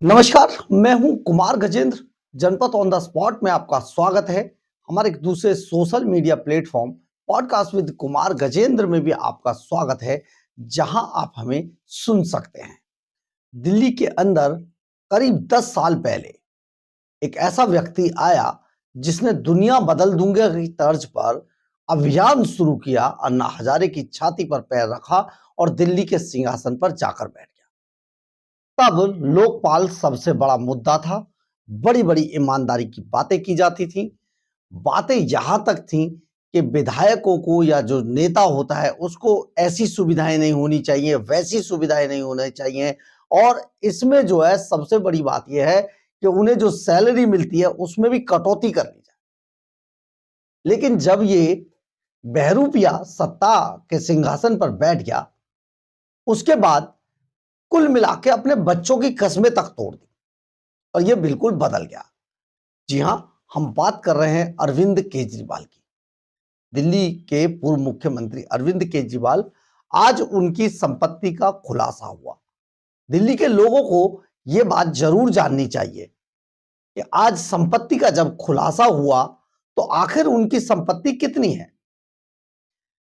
नमस्कार, मैं हूं कुमार गजेंद्र। जनपद ऑन द स्पॉट में आपका स्वागत है। हमारे एक दूसरे social media platform podcast with Kumar Gajendra में भी आपका स्वागत है, जहां आप हमें सुन सकते हैं। दिल्ली के अंदर करीब 10 साल पहले एक ऐसा व्यक्ति आया जिसने दुनिया बदल दूंगा की तर्ज पर अभियान शुरू किया, अन्ना हजारे की छाती पर पैर रखा और दिल्ली के सिंहासन पर जाकर बैठ गया। तब लोकपाल सबसे बड़ा मुद्दा था। बड़ी बड़ी ईमानदारी की बातें की जाती थी। बातें यहां तक थी कि विधायकों को या जो नेता होता है उसको ऐसी सुविधाएं नहीं होनी चाहिए, वैसी सुविधाएं नहीं होनी चाहिए। और इसमें जो है सबसे बड़ी बात यह है कि उन्हें जो सैलरी मिलती है उसमें भी कटौती कर ली जाए। लेकिन जब ये बहरूपिया सत्ता के सिंहासन पर बैठ गया, उसके बाद कुल मिला के अपने बच्चों की कस्में तक तोड़ दी और ये बिल्कुल बदल गया। जी हां, हम बात कर रहे हैं अरविंद केजरीवाल की। दिल्ली के पूर्व मुख्यमंत्री अरविंद केजरीवाल, आज उनकी संपत्ति का खुलासा हुआ। दिल्ली के लोगों को यह बात जरूर जाननी चाहिए कि आज संपत्ति का जब खुलासा हुआ तो आखिर उनकी संपत्ति कितनी है।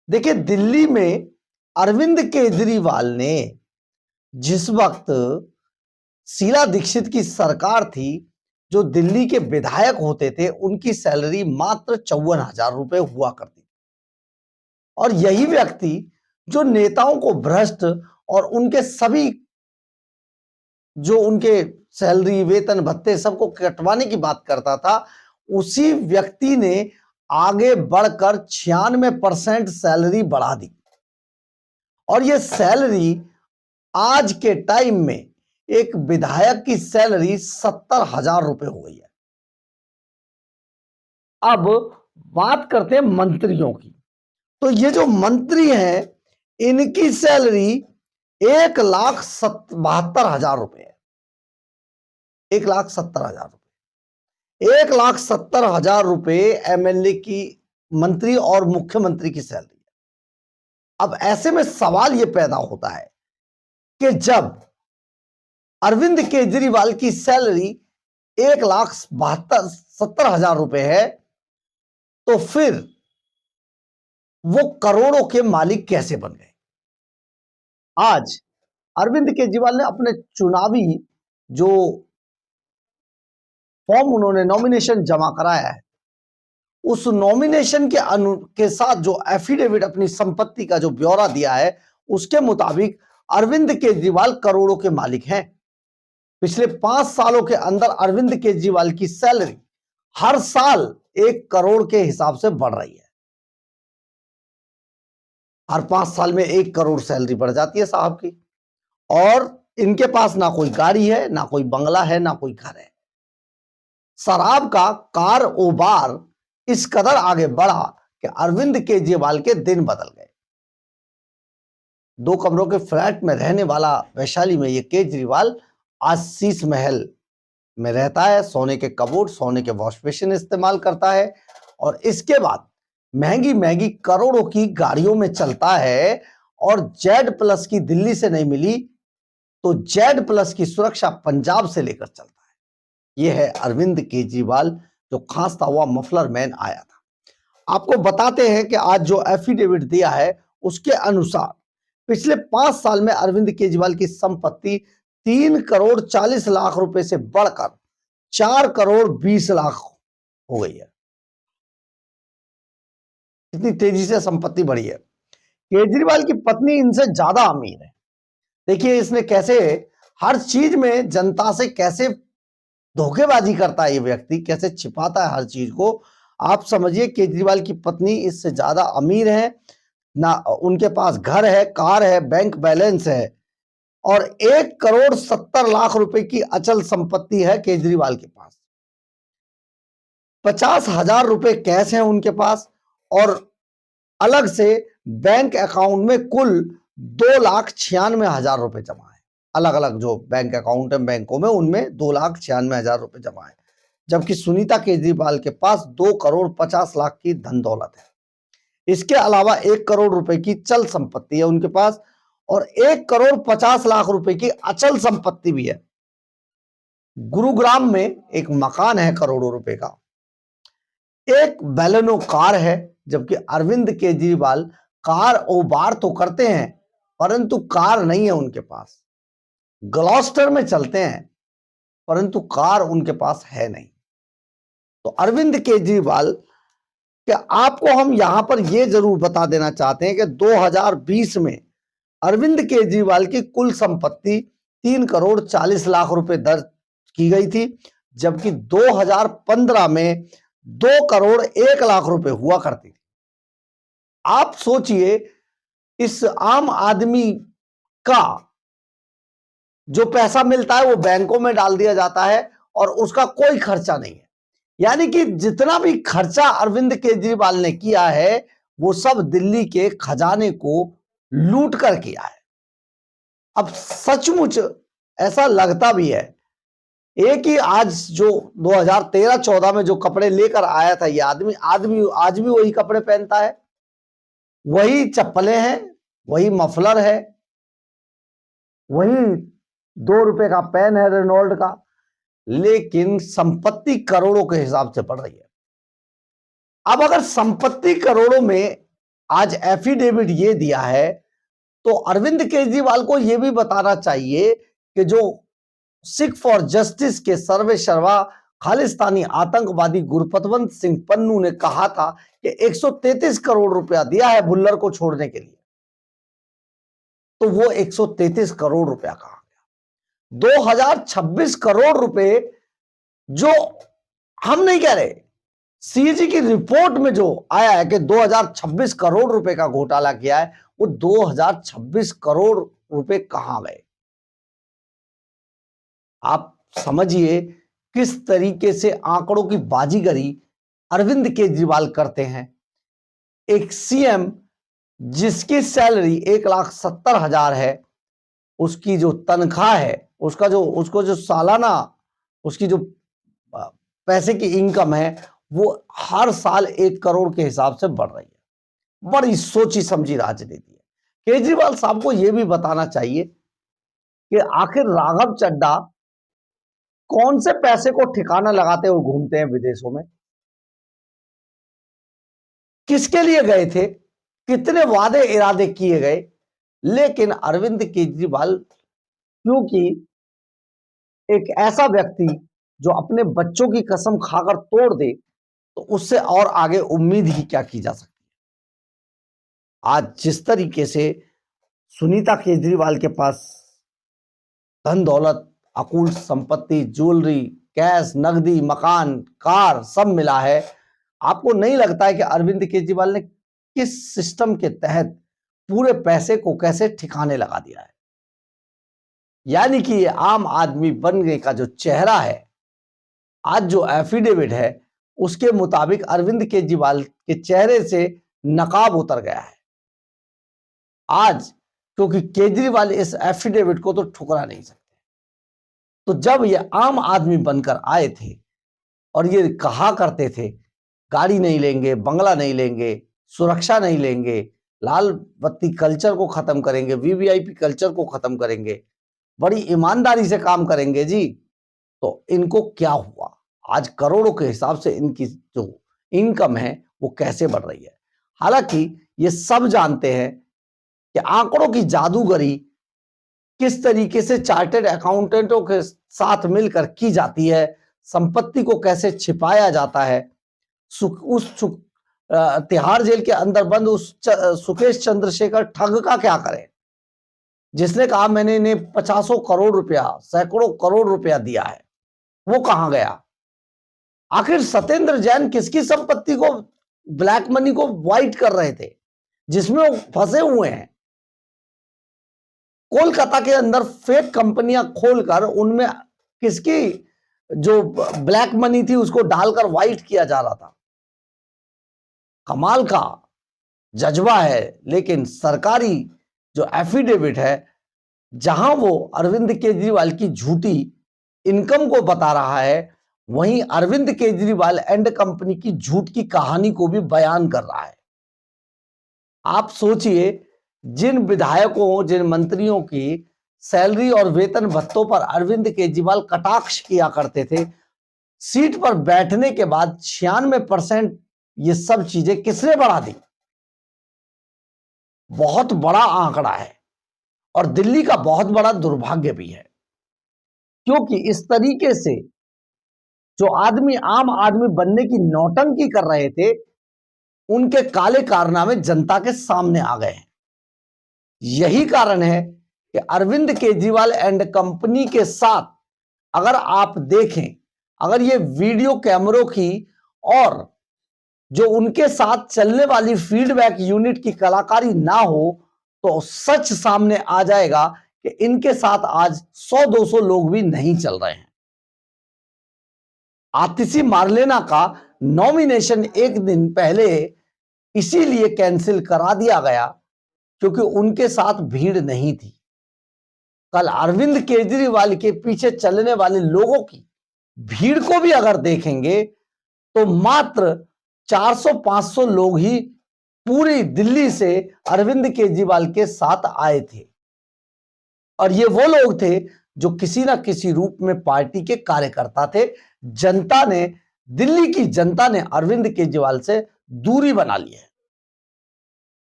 देखिए, दिल्ली में अरविंद केजरीवाल ने जिस वक्त शीला दीक्षित की सरकार थी, जो दिल्ली के विधायक होते थे, उनकी सैलरी मात्र 54,000 रुपए हुआ करती थी। और यही व्यक्ति जो नेताओं को भ्रष्ट और उनके सभी जो उनके सैलरी, वेतन, भत्ते सबको कटवाने की बात करता था, उसी व्यक्ति ने आगे बढ़कर 96% सैलरी बढ़ा दी। और यह सैलरी आज के टाइम में एक विधायक की सैलरी 70,000 रुपए हो गई है। अब बात करते हैं मंत्रियों की। तो ये जो मंत्री हैं, इनकी सैलरी 1,72,000 रुपए है। 1,70,000 रुपए, 1,70,000 रुपए एमएलए की, मंत्री और मुख्यमंत्री की सैलरी है। अब ऐसे में सवाल यह पैदा होता है कि जब अरविंद केजरीवाल की सैलरी 1,72,70,000 रुपए है, तो फिर वो करोड़ों के मालिक कैसे बन गए। आज अरविंद केजरीवाल ने अपने चुनावी जो फॉर्म उन्होंने नॉमिनेशन जमा कराया है, उस नॉमिनेशन के साथ जो एफिडेविट अपनी संपत्ति का जो ब्यौरा दिया है, उसके मुताबिक अरविंद केजरीवाल करोड़ों के मालिक हैं। पिछले 5 सालों के अंदर अरविंद केजरीवाल की सैलरी हर साल 1 करोड़ के हिसाब से बढ़ रही है। हर 5 साल में 1 करोड़ सैलरी बढ़ जाती है साहब की। और इनके पास ना कोई गाड़ी है, ना कोई बंगला है, ना कोई घर है। शराब का कारोबार इस कदर आगे बढ़ा कि अरविंद केजरीवाल के दिन बदल गए। 2 कमरों के फ्लैट में रहने वाला वैशाली में ये केजरीवाल आज शीश महल में रहता है, सोने के कबोर्ड, सोने के वॉश बेसिन इस्तेमाल करता है और इसके बाद महंगी महंगी करोड़ों की गाड़ियों में चलता है। और Z+ की दिल्ली से नहीं मिली तो Z+ की सुरक्षा पंजाब से लेकर चलता है। यह है अरविंद केजरीवाल, जो खांसता हुआ मफलर मैन आया था। आपको बताते हैं कि आज जो एफिडेविट दिया है उसके अनुसार पिछले 5 साल में अरविंद केजरीवाल की संपत्ति 3 करोड़ 40 लाख रुपए से बढ़कर 4 करोड़ 20 लाख हो गई है। इतनी तेजी से संपत्ति बढ़ी है। केजरीवाल की पत्नी इनसे ज्यादा अमीर है। देखिए, इसने कैसे हर चीज में जनता से कैसे धोखेबाजी करता है, ये व्यक्ति कैसे छिपाता है हर चीज को। आप समझिए, केजरीवाल की पत्नी इससे ज्यादा अमीर है ना, उनके पास घर है, कार है, बैंक बैलेंस है और 1 करोड़ 70 लाख रुपए की अचल संपत्ति है केजरीवाल के पास। 50,000 रुपए कैश है उनके पास और अलग से बैंक अकाउंट में कुल 2,96,000 रुपए जमा है। अलग अलग जो बैंक अकाउंट है बैंकों में, उनमें 2,96,000 रुपए जमा है। जबकि सुनीता केजरीवाल के पास 2 करोड़ 50 लाख की धन दौलत है। इसके अलावा 1 करोड़ रुपए की चल संपत्ति है उनके पास और 1 करोड़ 50 लाख रुपए की अचल संपत्ति भी है। गुरुग्राम में एक मकान है करोड़ों रुपए का, एक बेलेनो कार है, जबकि अरविंद केजरीवाल कार ओबार तो करते हैं परंतु कार नहीं है उनके पास। ग्लॉस्टर में चलते हैं परंतु कार उनके पास है नहीं। तो अरविंद केजरीवाल कि आपको हम यहां पर यह जरूर बता देना चाहते हैं कि 2020 में अरविंद केजरीवाल की कुल संपत्ति 3 करोड़ 40 लाख रुपए दर्ज की गई थी, जबकि 2015 में 2 करोड़ 1 लाख रुपए हुआ करती थी। आप सोचिए, इस आम आदमी का जो पैसा मिलता है वो बैंकों में डाल दिया जाता है और उसका कोई खर्चा नहीं है। यानी कि जितना भी खर्चा अरविंद केजरीवाल ने किया है वो सब दिल्ली के खजाने को लूट कर किया है। अब सचमुच ऐसा लगता भी है, एक ही आज जो 2013-14 में जो कपड़े लेकर आया था ये आदमी आज भी वही कपड़े पहनता है, वही चप्पलें हैं, वही मफलर है, वही 2 रुपए का पेन है रेनॉल्ड का, लेकिन संपत्ति करोड़ों के हिसाब से बढ़ रही है। अब अगर संपत्ति करोड़ों में आज एफिडेविट ये दिया है तो अरविंद केजरीवाल को यह भी बताना चाहिए कि जो सिख फॉर जस्टिस के सर्वे सर्वा खालिस्तानी आतंकवादी गुरपतवंत सिंह पन्नू ने कहा था कि 133 करोड़ रुपया दिया है भुल्लर को छोड़ने के लिए, तो वो 133 करोड़ रुपया कहा गया। 2026 करोड़ रुपए जो हम नहीं कह रहे, सीएजी की रिपोर्ट में जो आया है कि 2026 करोड़ रुपए का घोटाला किया है, वो 2026 करोड़ रुपए कहां गए? आप समझिए किस तरीके से आंकड़ों की बाजीगरी अरविंद केजरीवाल करते हैं। एक सीएम जिसकी सैलरी 1,70,000 है, उसकी जो तनख्वाह है, उसको जो सालाना उसकी जो पैसे की इनकम है वो हर साल 1 करोड़ के हिसाब से बढ़ रही है। बड़ी सोची समझी राजनीति है। केजरीवाल साहब को यह भी बताना चाहिए कि आखिर राघव चड्ढा कौन से पैसे को ठिकाना लगाते हुए घूमते हैं विदेशों में, किसके लिए गए थे, कितने वादे इरादे किए गए, लेकिन अरविंद केजरीवाल क्योंकि एक ऐसा व्यक्ति जो अपने बच्चों की कसम खाकर तोड़ दे तो उससे और आगे उम्मीद ही क्या की जा सकती है। आज जिस तरीके से सुनीता केजरीवाल के पास धन दौलत, अकूल संपत्ति, ज्वेलरी, कैश, नकदी, मकान, कार सब मिला है, आपको नहीं लगता है कि अरविंद केजरीवाल ने किस सिस्टम के तहत पूरे पैसे को कैसे ठिकाने लगा दिया है? यानी कि ये आम आदमी बनने का जो चेहरा है, आज जो एफिडेविट है उसके मुताबिक अरविंद केजरीवाल के चेहरे से नकाब उतर गया है आज, क्योंकि केजरीवाल इस एफिडेविट को तो ठुकरा नहीं सकते। तो जब ये आम आदमी बनकर आए थे और ये कहा करते थे गाड़ी नहीं लेंगे, बंगला नहीं लेंगे, सुरक्षा नहीं लेंगे, लाल बत्ती कल्चर को खत्म करेंगे, वीवीआईपी कल्चर को खत्म करेंगे, बड़ी ईमानदारी से काम करेंगे जी, तो इनको क्या हुआ? आज करोड़ों के हिसाब से इनकी जो इनकम है वो कैसे बढ़ रही है। हालांकि ये सब जानते हैं कि आंकड़ों की जादूगरी किस तरीके से चार्टर्ड अकाउंटेंटों के साथ मिलकर की जाती है, संपत्ति को कैसे छिपाया जाता है। तिहाड़ जेल के अंदर बंद उस सुकेश चंद्रशेखर ठग का क्या करें, जिसने कहा मैंने इन्हें 50 करोड़ रुपया, सैकड़ों करोड़ रुपया दिया है, वो कहां गया? आखिर सत्येंद्र जैन किसकी संपत्ति को, ब्लैक मनी को व्हाइट कर रहे थे जिसमें वो फंसे हुए हैं? कोलकाता के अंदर फेक कंपनियां खोलकर उनमें किसकी जो ब्लैक मनी थी उसको डालकर व्हाइट किया जा रहा था। कमाल का जज्बा है, लेकिन सरकारी जो एफिडेविट है जहां वो अरविंद केजरीवाल की झूठी इनकम को बता रहा है, वहीं अरविंद केजरीवाल एंड कंपनी की झूठ की कहानी को भी बयान कर रहा है। आप सोचिए, जिन विधायकों, जिन मंत्रियों की सैलरी और वेतन भत्तों पर अरविंद केजरीवाल कटाक्ष किया करते थे। सीट पर बैठने के बाद 96% ये सब चीजें किसने बढ़ा दी? बहुत बड़ा आंकड़ा है और दिल्ली का बहुत बड़ा दुर्भाग्य भी है, क्योंकि इस तरीके से जो आदमी आम आदमी बनने की नौटंकी कर रहे थे, उनके काले कारनामे जनता के सामने आ गए हैं। यही कारण है कि अरविंद केजरीवाल एंड कंपनी के साथ अगर आप देखें, अगर ये वीडियो कैमरों की और जो उनके साथ चलने वाली फीडबैक यूनिट की कलाकारी ना हो, तो सच सामने आ जाएगा कि इनके साथ आज 100-200 लोग भी नहीं चल रहे हैं। आतिशी मार्लेना का नॉमिनेशन एक दिन पहले इसीलिए कैंसिल करा दिया गया क्योंकि उनके साथ भीड़ नहीं थी। कल अरविंद केजरीवाल के पीछे चलने वाले लोगों की भीड़ को भी अगर देखेंगे तो मात्र 400-500 लोग ही पूरी दिल्ली से अरविंद केजरीवाल के साथ आए थे, और ये वो लोग थे जो किसी ना किसी रूप में पार्टी के कार्यकर्ता थे। जनता ने, दिल्ली की जनता ने अरविंद केजरीवाल से दूरी बना ली है।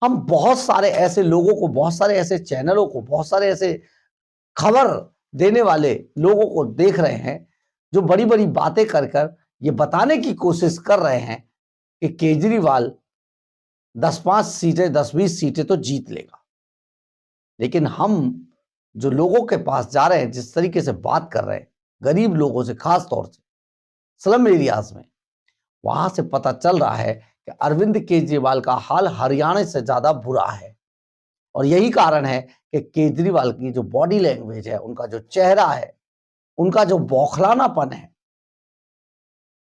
हम बहुत सारे ऐसे लोगों को, बहुत सारे ऐसे चैनलों को, बहुत सारे ऐसे खबर देने वाले लोगों को देख रहे हैं जो बड़ी बड़ी बातें कर कर ये बताने की कोशिश कर रहे हैं कि केजरीवाल 10-5 सीटें, 10-20 सीटें तो जीत लेगा। लेकिन हम जो लोगों के पास जा रहे हैं, जिस तरीके से बात कर रहे हैं गरीब लोगों से, खास तौर से स्लम एरियाज में, वहां से पता चल रहा है कि अरविंद केजरीवाल का हाल हरियाणा से ज्यादा बुरा है। और यही कारण है कि केजरीवाल की जो बॉडी लैंग्वेज है, उनका जो चेहरा है, उनका जो बौखलानापन है,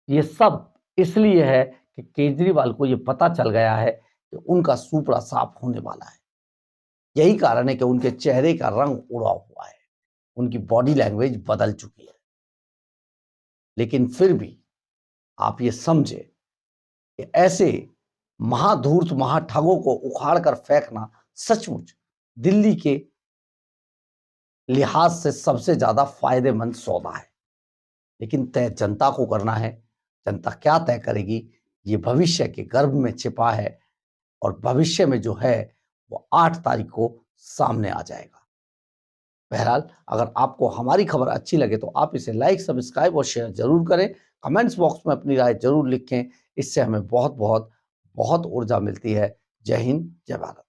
ये सब इसलिए है कि केजरीवाल को ये पता चल गया है कि उनका सुपड़ा साफ होने वाला है। यही कारण है कि उनके चेहरे का रंग उड़ा हुआ है, उनकी बॉडी लैंग्वेज बदल चुकी है। लेकिन फिर भी आप ये समझे कि ऐसे महाधूर्त महाठगों को उखाड़ कर फेंकना सचमुच दिल्ली के लिहाज से सबसे ज्यादा फायदेमंद सौदा है। लेकिन तय जनता को करना है। जनता क्या तय करेगी, ये भविष्य के गर्भ में छिपा है, और भविष्य में जो है वो 8 तारीख को सामने आ जाएगा। बहरहाल, अगर आपको हमारी खबर अच्छी लगे तो आप इसे लाइक, सब्सक्राइब और शेयर जरूर करें। कमेंट्स बॉक्स में अपनी राय जरूर लिखें। इससे हमें बहुत बहुत बहुत ऊर्जा मिलती है। जय हिंद, जय भारत।